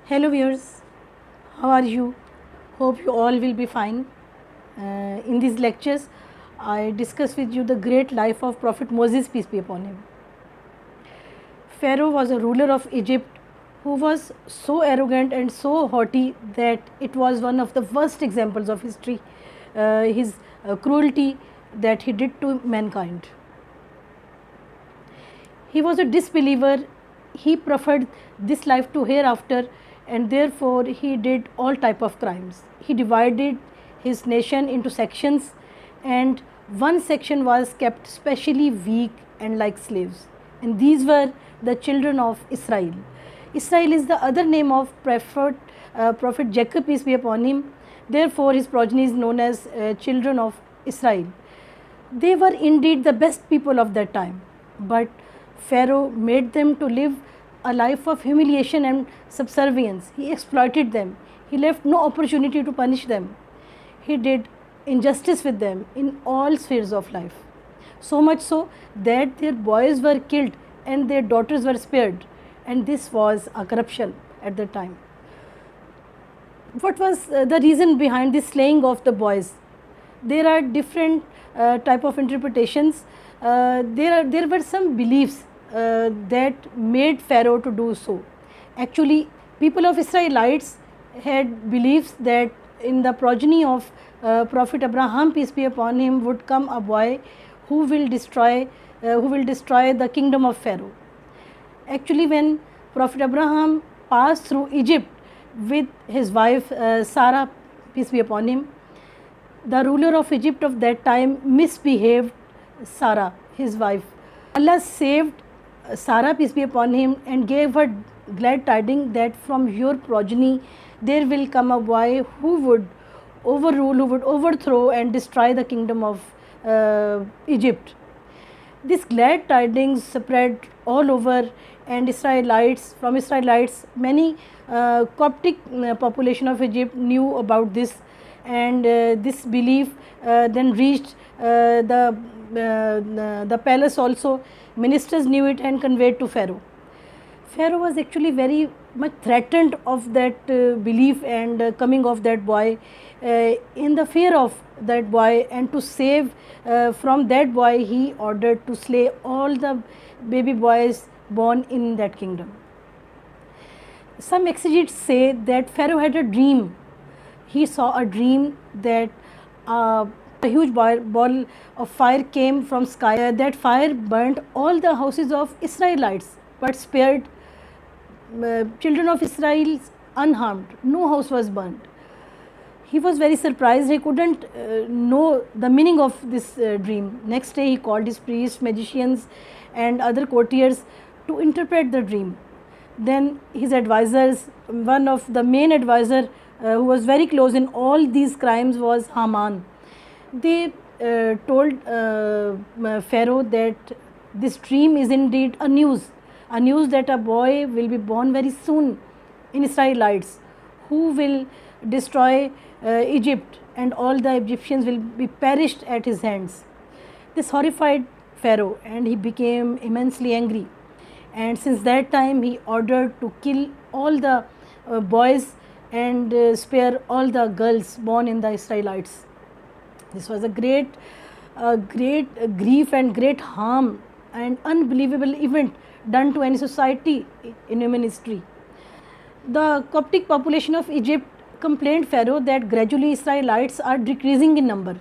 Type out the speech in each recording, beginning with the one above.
Hello viewers, how are you? Hope you all will be fine. In these lectures, I discuss with you the great life of Prophet Moses, peace be upon him. Pharaoh was a ruler of Egypt who was so arrogant and so haughty that it was one of the worst examples of history, his cruelty that he did to mankind. He was a disbeliever. He preferred this life to hereafter, and therefore he did all type of crimes. He divided his nation into sections, and one section was kept specially weak and like slaves, and these were the children of Israel. Israel is the other name of prophet Jacob, peace be upon him. Therefore his progeny is known as children of Israel. They were indeed the best people of that time, but Pharaoh made them to live a life of humiliation and subservience. He exploited them. He left no opportunity to punish them. He did injustice with them in all spheres of life. So much so that their boys were killed and their daughters were spared. And this was a corruption at the time. What was the reason behind this slaying of the boys? There are different type of interpretations. There were some beliefs that made Pharaoh to do so. Actually, people of Israelites had beliefs that in the progeny of Prophet Abraham, peace be upon him, would come a boy who will destroy the kingdom of Pharaoh. Actually, when Prophet Abraham passed through Egypt with his wife Sarah, peace be upon him, the ruler of Egypt of that time misbehaved Sarah, his wife. Allah saved Sarah, peace be upon him, and gave her glad tidings that from your progeny there will come a boy who would overrule, who would overthrow and destroy the kingdom of Egypt. This glad tidings spread all over, and from Israelites, many Coptic population of Egypt knew about this, and this belief then reached the palace also. Ministers knew it and conveyed to Pharaoh. Pharaoh was actually very much threatened of that belief and coming of that boy, in the fear of that boy, and to save from that boy he ordered to slay all the baby boys born in that kingdom. Some exegetes say that Pharaoh had a dream. He saw a dream that a huge ball of fire came from sky. That fire burnt all the houses of Israelites, but spared children of Israel unharmed. No house was burnt. He was very surprised. He couldn't know the meaning of this dream. Next day he called his priests, magicians and other courtiers to interpret the dream. Then his advisors, one of the main advisor who was very close in all these crimes was Haman. They told Pharaoh that this dream is indeed a news that a boy will be born very soon in Israelites who will destroy Egypt, and all the Egyptians will be perished at his hands. This horrified Pharaoh, and he became immensely angry, and since that time he ordered to kill all the boys and spare all the girls born in the Israelites. This was a great grief and great harm and unbelievable event done to any society in human history. The Coptic population of Egypt complained Pharaoh that gradually Israelites are decreasing in number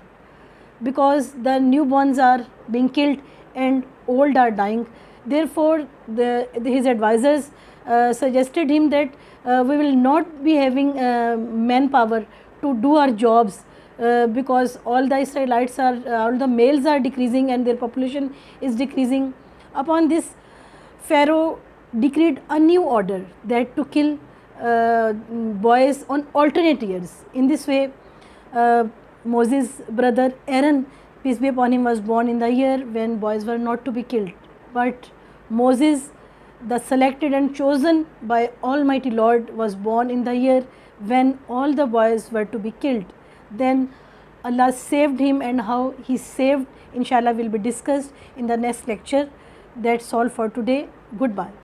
because the newborns are being killed and old are dying. Therefore, his advisors suggested him that we will not be having manpower to do our jobs because all the Israelites all the males are decreasing and their population is decreasing. Upon this, Pharaoh decreed a new order that to kill boys on alternate years. In this way, Moses' brother Aaron, peace be upon him, was born in the year when boys were not to be killed. But Moses, the selected and chosen by Almighty Lord, was born in the year when all the boys were to be killed. Then Allah saved him, and how he saved, inshallah, will be discussed in the next lecture. That's all for today. Goodbye.